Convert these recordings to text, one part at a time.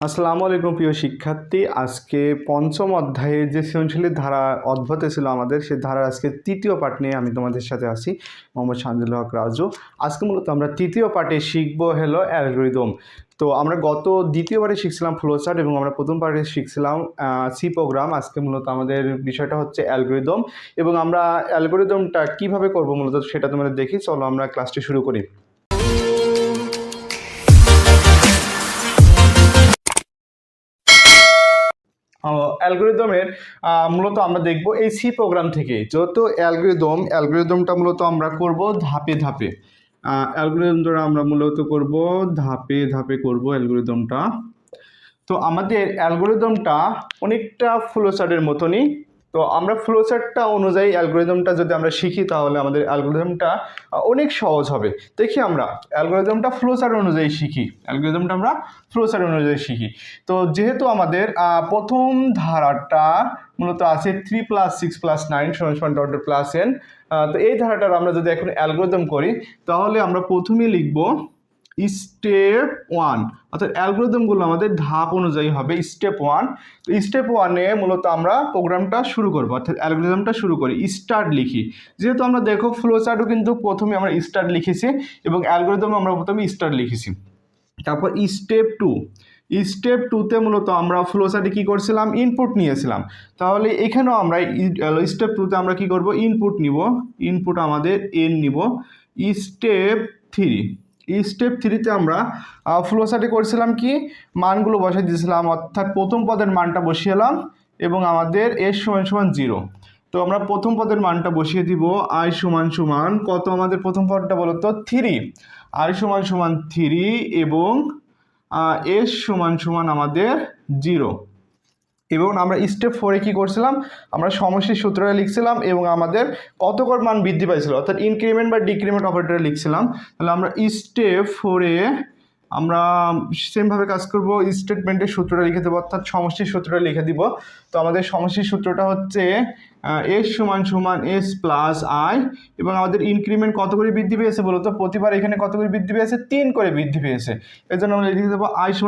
আসসালামু আলাইকুম প্রিয় শিক্ষার্থী। আজকে পঞ্চম অধ্যায়ে যে সৃজনশীলের ধারা অব্যাহত ছিল আমাদের, সেই ধারার আজকে তৃতীয় পাঠ নিয়ে আমি তোমাদের সাথে আছি, মোহাম্মদ শামজুল হক রাজু। আজকে মূলত আমরা তৃতীয় পাঠে শিখবো হলো অ্যালগরিদম। তো আমরা গত দ্বিতীয় পাঠে শিখছিলাম ফ্লোচার্ট এবং আমরা প্রথম পাঠে শিখছিলাম সি প্রোগ্রাম। আজকে মূলত আমাদের বিষয়টা হচ্ছে অ্যালগরিদম এবং আমরা অ্যালগরিদমটা কিভাবে করব মূলত সেটা তোমাদের দেখি। চলো আমরা ক্লাসটি শুরু করি। অ্যালগরিদমের মূলত আমরা দেখব এই সি প্রোগ্রাম থেকে। যেহেতু অ্যালগরিদমটা মূলত আমরা করব ধাপে ধাপে। অ্যালগরিদমটা আমরা মূলত করব ধাপে ধাপে করব অ্যালগরিদমটা। তো আমাদের অ্যালগরিদমটা অনেকটা ফ্লোচার্টের মতনই। তো আমরা ফ্লোচার্টটা অনুযায়ী অ্যালগরিদমটা যদি আমরা শিখি তাহলে আমাদের অ্যালগরিদমটা অনেক সহজ হবে। দেখি আমরা অ্যালগরিদমটা ফ্লোচার্ট অনুযায়ী শিখি। তো যেহেতু আমাদের প্রথম ধারাটা মূলত আছে 3 + 6 + 9 = n। তো এই ধারাটার আমরা যদি এখন অ্যালগরিদম করি তাহলে আমরা প্রথমেই লিখব স্টেপ 1, অর্থাৎ অ্যালগরিদমগুলো আমাদের ধাপ অনুযায়ী হবে। স্টেপ 1, তো স্টেপ 1-এ মূলত আমরা প্রোগ্রামটা শুরু করব, অর্থাৎ অ্যালগরিদমটা শুরু করি। স্টার্ট লিখি, যেহেতু আমরা দেখো ফ্লোচার্টও কিন্তু প্রথমে আমরা স্টার্ট লিখেছি এবং অ্যালগরিদম আমরা প্রথমে স্টার্ট লিখেছি। তারপর স্টেপ 2-তে মূলত আমরা ফ্লোচার্টে কী করছিলাম, ইনপুট নিয়েছিলাম। তাহলে এখানেও আমরা স্টেপ 2-তে আমরা কী করব, ইনপুট নিব। ইনপুট আমাদের n নিব। স্টেপ 3-তে আমরা ফ্লোচার্টে করছিলাম কি, মানগুলো বসাই দিয়েছিলাম, অর্থাৎ প্রথম পদের মানটা বসিয়েলাম এবং আমাদের s = 0। তো আমরা প্রথম পদের মানটা বসিয়ে দিব। i = কত, আমাদের প্রথম পদটা বলো তো 3। i = 3 এবং s = আমাদের 0। এবং আমরা স্টেপ 4-এ কী করছিলাম, আমরা সমষ্টির সূত্রটা লিখছিলাম এবং আমাদের কত করে মান বৃদ্ধি পাইছিল, অর্থাৎ ইনক্রিমেন্ট বা ডিক্রিমেন্ট অপারেটর লিখছিলাম। তাহলে আমরা স্টেপ 4-এ আমরা সেমভাবে কাজ করব, স্টেটমেন্টের সূত্রটা লিখে দেবো, অর্থাৎ সমষ্টির সূত্রটা লিখে দিব। তো আমাদের সমষ্টির সূত্রটা হচ্ছে s = s + i এবং আমাদের ইনক্রিমেন্ট কত করে বৃদ্ধি পেয়েছে বলো তো, প্রতিবার এখানে কত করে বৃদ্ধি পেয়েছে, 3 করে বৃদ্ধি পেয়েছে। এর জন্য আমরা লিখে দেবো i =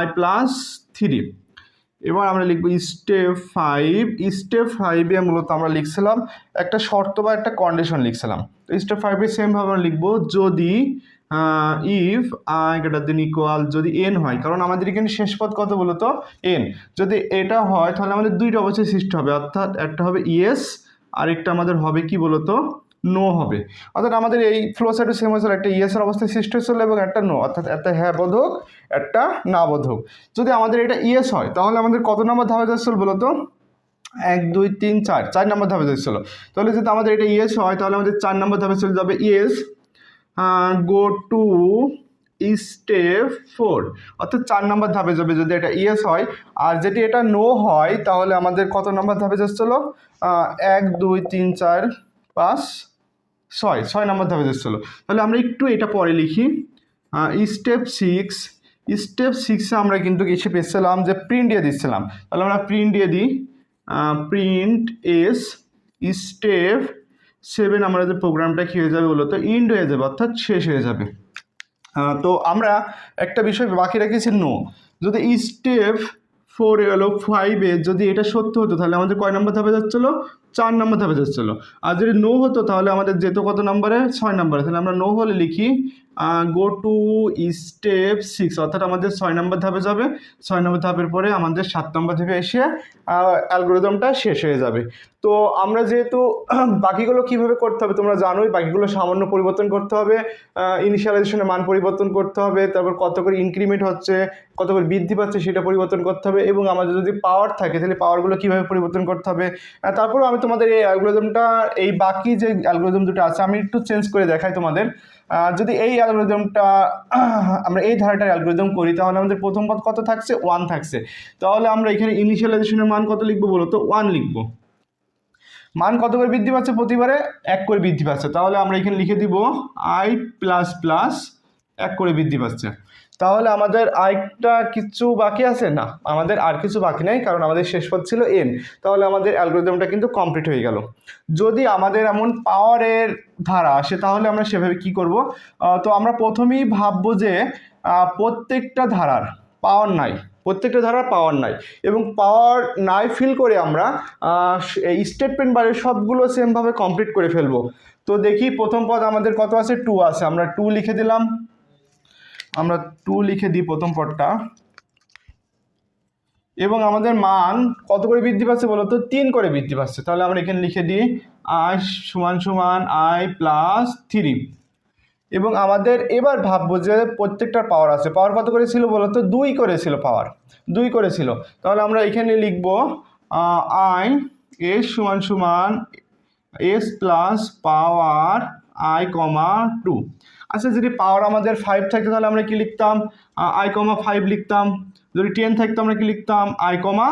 i + 3। এবার আমরা লিখব স্টেপ 5-এ মূলত আমরা লিখছিলাম একটা শর্ত বা একটা কন্ডিশন লিখছিলাম। তো স্টেপ 5-এ সেমভাবে আমরা লিখব, যদি ইফ i > যদি n হয়, কারণ আমাদের এখানে শেষ পদ কত বলতো, n। যদি এটা হয় তাহলে আমাদের দুইটা অবস্থায় সৃষ্টি হবে, অর্থাৎ একটা হবে ইয়েস আর একটা আমাদের হবে কি বলতো, নো হবে। অর্থাৎ আমাদের এই ফ্লোচার্টে সেম হয়েছিল, একটা ইয়েসের অবস্থায় সৃষ্টি হয়েছিল এবং একটা নো, অর্থাৎ একটা হ্যাঁ বোধক একটা না বোধক। যদি আমাদের এটা ইয়েস হয় তাহলে আমাদের কত নম্বর ধাপে যাচ্ছিল বলতো, 1 2 3 4 4 নম্বর ধাপে যাচ্ছিল। তাহলে যদি আমাদের এটা ইয়েস হয় তাহলে আমাদের 4 নম্বর ধাপে চলে যাবে ইয়েস, গো টু স্টেপ 4, অর্থাৎ 4 নম্বর ধাপে যাবে যদি এটা ইয়েস হয়। আর যদি এটা নো হয় তাহলে আমাদের কত নম্বর ধাপে যাচ্ছিল, 1 2 3 4 5 6 নম্বর ধাপে যাচ্ছিল। তাহলে আমরা একটু এটা পরে লিখি। স্টেপ 6-এ আমরা কিন্তু এসে পেয়েছিলাম যে প্রিন্ট দিয়ে দিচ্ছিলাম। তাহলে আমরা প্রিন্ট দিয়ে দিই, প্রিন্ট এস। স্টেপ 7 আমাদের প্রোগ্রামটা কী হয়ে যাবে বলতো, ইন্ড হয়ে যাবে, অর্থাৎ শেষ হয়ে যাবে। তো আমরা একটা বিষয় বাকি রেখেছি, নো। যদি স্টেপ 5-এ যদি এটা সত্য হতো তাহলে আমাদের কয় নম্বর ধাপে যাচ্ছিলো, 4 নম্বর ধাপে যাচ্ছিলো। আর যদি নো হতো তাহলে আমাদের যেত কত নম্বরে, 6 নম্বরে। তাহলে আমরা নো হলে লিখি গো টু স্টেপ 6, অর্থাৎ আমাদের 6 নম্বর ধাপে যাবে। 6 নম্বর ধাপের পরে আমাদের 7 নম্বর ধাপে এসে অ্যালগরিদমটা শেষ হয়ে যাবে। তো আমরা যেহেতু বাকিগুলো কিভাবে করতে হবে তোমরা জানোই, বাকিগুলো সামান্য পরিবর্তন করতে হবে, ইনিশিয়ালাইজেশনের মান পরিবর্তন করতে হবে, তারপর কত করে ইনক্রিমেন্ট হচ্ছে, কত করে বৃদ্ধি পাচ্ছে সেটা পরিবর্তন করতে হবে, এবং আমাদের যদি পাওয়ার থাকে তাহলে পাওয়ারগুলো কীভাবে পরিবর্তন করতে হবে। তারপরেও আমি তোমাদের এই অ্যালগরিদমটা, এই বাকি যে অ্যালগরিদম দুটো আছে আমি একটু চেঞ্জ করে দেখাই তোমাদের। যদি এই অ্যালগরিদমটা আমরা এই ধারাটার অ্যালগরিদম করি তাহলে আমাদের প্রথম পদ কত থাকছে, 1 থাকছে। তাহলে আমরা এখানে ইনিশিয়ালাইজেশনের মান কত লিখবো বলো তো, 1 লিখবো। মান কত করে বৃদ্ধি পাচ্ছে, প্রতিবারে 1 করে বৃদ্ধি পাচ্ছে। তাহলে আমরা এখানে লিখে দিব i ++ 1 করে বৃদ্ধি পাচ্ছে। তাহলে আমাদের আরেকটা কিছু বাকি আছে না, আমাদের আর কিছু বাকি নেই, কারণ আমাদের শেষ পদ ছিল n। তাহলে আমাদের অ্যালগরিদমটা কিন্তু কমপ্লিট হয়ে গেল। যদি আমাদের এমন পাওয়ারের ধারা আসে তাহলে আমরা সেভাবে কি করব, তো আমরা প্রথমেই ভাববো যে প্রত্যেকটা ধারার পাওয়ার নাই, প্রত্যেকটা ধারার পাওয়ার নাই, এবং পাওয়ার নাই ফিল করে আমরা এই স্টেটমেন্ট বারের সবগুলো সেমভাবে কমপ্লিট করে ফেলবো। তো দেখি প্রথম পদ আমাদের কত আছে, 2 আছে, আমরা 2 লিখে দিলাম, আমরা 2 লিখে দিই প্রথম পদটা, এবং আমাদের মান কত করে বৃদ্ধি পাচ্ছে বলো তো, 3 করে বৃদ্ধি পাচ্ছে। তাহলে আমরা এখানে লিখে দিই i সমান সমান i প্লাস 3। এবং আমাদের এবার ভাববো যে প্রত্যেকটার পাওয়ার আছে, পাওয়ার কত করে ছিল বলো তো, 2 করে ছিল, পাওয়ার 2 করে ছিল। তাহলে আমরা এখানে লিখবো i s সমান সমান s প্লাস পাওয়ার i কমা 2। আচ্ছা, যদি পাওয়ার আমাদের 5 থাকতো তাহলে আমরা কি লিখতাম, i কমা 5 লিখতাম। যদি 10 থাকতো আমরা কি লিখতাম, i কমা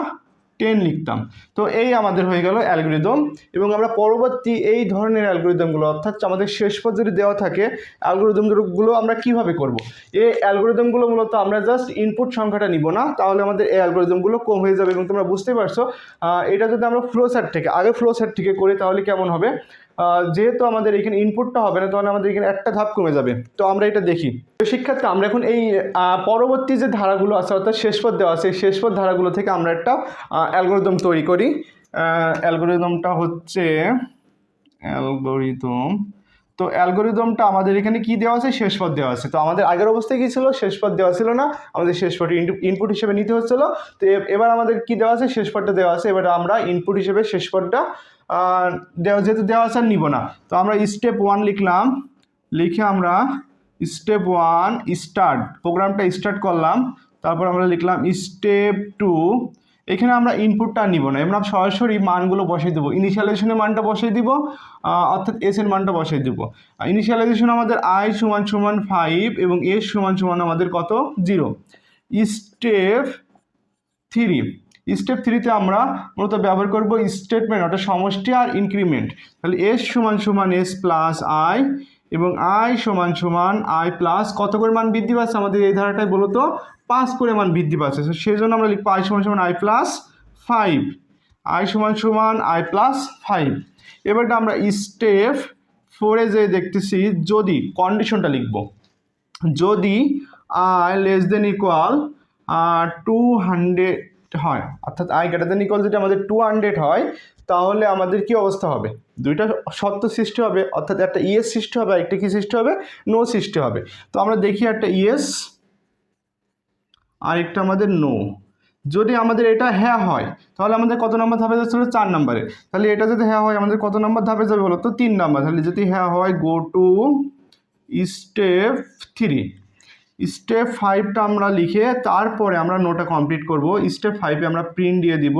10 লিখতাম। তো এই আমাদের হয়ে গেল অ্যালগরিদম। এবং আমরা পরবর্তী এই ধরনের অ্যালগরিদমগুলো, অর্থাৎ আমাদের শেষ পদ যদি দেওয়া থাকে, অ্যালগরিদমগুলো আমরা কিভাবে করব। এই অ্যালগরিদমগুলো মূলত আমরা জাস্ট ইনপুট সংখ্যাটা নিব না, তাহলে আমাদের এই অ্যালগরিদমগুলো কম হয়ে যাবে। এবং তোমরা বুঝতে পারছো এটা যদি আমরা ফ্লো চার্ট থেকে করি তাহলে কেমন হবে। যেহেতু আমাদের এখানে ইনপুটটা হবে না, তাহলে আমাদের এখানে একটা ধাপ কমে যাবে। তো আমরা এটা দেখি। তো শিক্ষার্থী, আমরা এখন এই পরবর্তী যে ধারাগুলো আছে, অর্থাৎ শেষ পদ দেওয়া আছে, শেষ পদ ধারাগুলো থেকে আমরা একটা অ্যালগরিদম তৈরি করি। অ্যালগরিদমটা হচ্ছে তো অ্যালগরিদমটা আমাদের এখানে কি দেওয়া আছে, শেষ পদ দেওয়া আছে। তো আমাদের আগের অবস্থায় কি ছিল, শেষ পদ দেওয়া ছিল না, আমাদের শেষ পদ ইনপুট হিসেবে নিতে হচ্ছিল। তো এবার আমাদের কি দেওয়া আছে, শেষ পদটা দেওয়া আছে। এবার আমরা ইনপুট হিসেবে শেষ পদটা যেহেতু দেওয়া আছে নিব না। তো আমরা স্টেপ 1 লিখলাম, লিখে আমরা স্টেপ 1 স্টার্ট, প্রোগ্রামটা স্টার্ট করলাম। তারপর আমরা লিখলাম স্টেপ 2। এখানে আমরা ইনপুটটা নিব না, আমরা সরাসরি মানগুলো বসিয়ে দেবো। ইনিশিয়ালাইজেশনের মানটা বসিয়ে দিব, অর্থাৎ এস এর মানটা বসিয়ে দেব। ইনিশিয়ালাইজেশন আমাদের i সমান সমান 5 এবং এস সমান সমান আমাদের কত, 0। স্টেপ 3, স্টেপ 3তে আমরা মূলত ব্যবহার করব স্টেটমেন্ট, অর্থাৎ সমষ্টি আর ইনক্রিমেন্ট। তাহলে এস সমান সমান এস প্লাস আই এবং i সমান সমান i প্লাস কত করে মান বৃদ্ধি পাচ্ছে আমাদের এই ধারাটায় বলো তো, 5 করে মান বৃদ্ধি পাচ্ছে। সেই জন্য আমরা লিখবো i সমান সমান i প্লাস 5, i সমান সমান i প্লাস 5। এবারটা আমরা স্টেপ 4-এ যে দেখতেছি, যদি কন্ডিশনটা লিখব, যদি i লেস দেন ইকুয়াল 200 হয়, অর্থাৎ i গ্রেটার দেন ইকুয়াল যদি আমাদের 200 হয়, তাহলে আমাদের কি অবস্থা হবে, দুইটা শর্ত সৃষ্টি হবে, অর্থাৎ একটা ইয়েস সৃষ্টি হবে, একটা কি সৃষ্টি হবে, নো সৃষ্টি হবে। তো আমরা দেখি একটা ইয়েস আর একটা আমাদের নো। যদি আমাদের এটা হ্যাঁ হয় তাহলে আমাদের কত নম্বর ধাপে যাচ্ছে, 4 নম্বরে। তাহলে এটা যদি হ্যাঁ হয় আমাদের কত নম্বর ধাপে যাবে বলো তো, 3 নম্বর। তাহলে যদি হ্যাঁ হয়, গো টু স্টেপ 3। স্টেপ 5টা আমরা লিখে তারপরে আমরা নোটা কমপ্লিট করব। স্টেপ 5-এ আমরা প্রিন্ট দিয়ে দিব,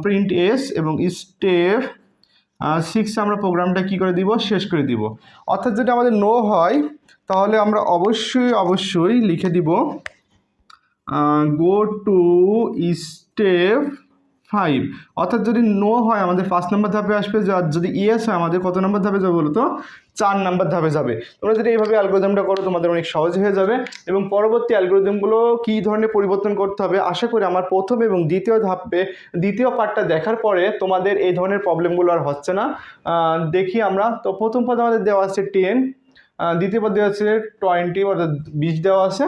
প্রিন্ট এস, এবং স্টেপ 6-এ আমরা প্রোগ্রামটা কি করে দিব, শেষ করে দিব। অর্থাৎ যদি আমাদের নো হয় তাহলে আমরা অবশ্যই লিখে দিব গো টু স্টেপ 5। অর্থাৎ যদি নো হয় আমাদের 5 নম্বর ধাপে আসবে, যদি ইয়েস হয় আমাদের কত নম্বর ধাপে যাবে বলো তো, 4 নম্বর ধাপে যাবে। তোমরা যদি এইভাবে অ্যালগরিদমটা করো তোমাদের অনেক সহজ হয়ে যাবে। এবং পরবর্তী অ্যালগরিদমগুলো কী ধরনের পরিবর্তন করতে হবে, আশা করি আমার প্রথম এবং দ্বিতীয় পার্টটা দেখার পরে তোমাদের এই ধরনের প্রবলেমগুলো আর হচ্ছে না। দেখি আমরা। তো প্রথম পদ আমাদের দেওয়া আছে 10, দ্বিতীয় পদ দেওয়া আছে 20, অর্থাৎ 20 দেওয়া আছে।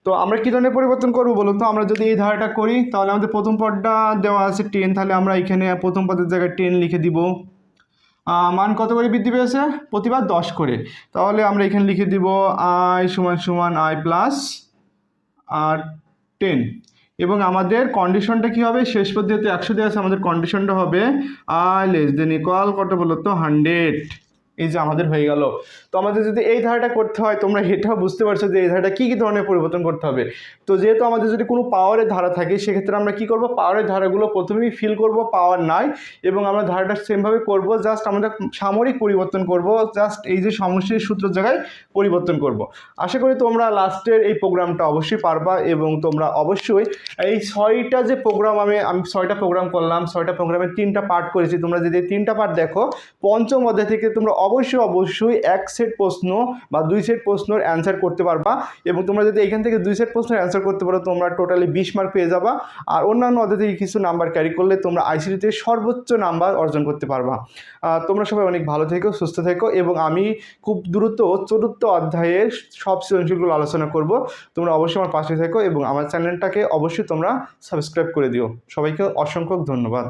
তো আমরা কী ধরনের পরিবর্তন করবো বলুন তো, আমরা যদি এই ধারাটা করি তাহলে আমাদের প্রথম পদটা দেওয়া আছে 10, তাহলে আমরা এখানে প্রথম পদের জায়গায় 10 লিখে দিব। মান কত করে বৃদ্ধি পেয়েছে, প্রতিবার 10 করে। তাহলে আমরা এখানে লিখে দিব i সমান সমান i প্লাস 10। এবং আমাদের কন্ডিশনটা কি হবে, শেষ পদ্ধতিতে 100 দেওয়া আছে, আমাদের কন্ডিশনটা হবে i লেস দেন ইকুয়াল কত বলো তো, 100। এই যে আমাদের হয়ে গেল। তো আমাদের যদি এই ধারাটা করতে হয়, তোমরা এটাও বুঝতে পারছো যে এই ধারাটা কী ধরনের পরিবর্তন করতে হবে। তো যেহেতু আমাদের যদি কোনো পাওয়ারের ধারা থাকে, সেক্ষেত্রে আমরা কি করব, পাওয়ারের ধারাগুলো প্রথমেই ফিল করব, পাওয়ার নাই, এবং আমরা ধারাটা সেমভাবে করব, জাস্ট আমরা সামরিক পরিবর্তন করব, জাস্ট এই যে সমষ্টির সূত্রের জায়গায় পরিবর্তন করব। আশা করি তোমরা লাস্টের এই প্রোগ্রামটা অবশ্যই পারবা, এবং তোমরা অবশ্যই এই 6টা যে প্রোগ্রাম আমি 6টা প্রোগ্রাম করলাম, 6টা প্রোগ্রামের 3টা পার্ট করেছি। তোমরা যদি 3টা পার্ট দেখো, পঞ্চম অধ্যায় থেকে তোমরা অবশ্যই এক সেট প্রশ্ন বা 2 সেট প্রশ্নের অ্যান্সার করতে পারবা। এবং তোমরা যদি এখান থেকে 2 সেট প্রশ্নের অ্যান্সার করতে পারো তোমরা টোটালি 20 মার্ক পেয়ে যাবা। আর অন্যান্য অধ্যায় থেকে কিছু নাম্বার ক্যারি করলে তোমরা আইসিটিতে সর্বোচ্চ নাম্বার অর্জন করতে পারবা। তোমরা সবাই অনেক ভালো থেকো, সুস্থ থেকো, এবং আমি খুব দ্রুত 4র্থ অধ্যায়ের সব সৃজনশীলগুলো আলোচনা করব। তোমরা অবশ্যই আমার পাশে থেকো এবং আমার চ্যানেলটাকে অবশ্যই তোমরা সাবস্ক্রাইব করে দিও। সবাইকে অসংখ্য ধন্যবাদ।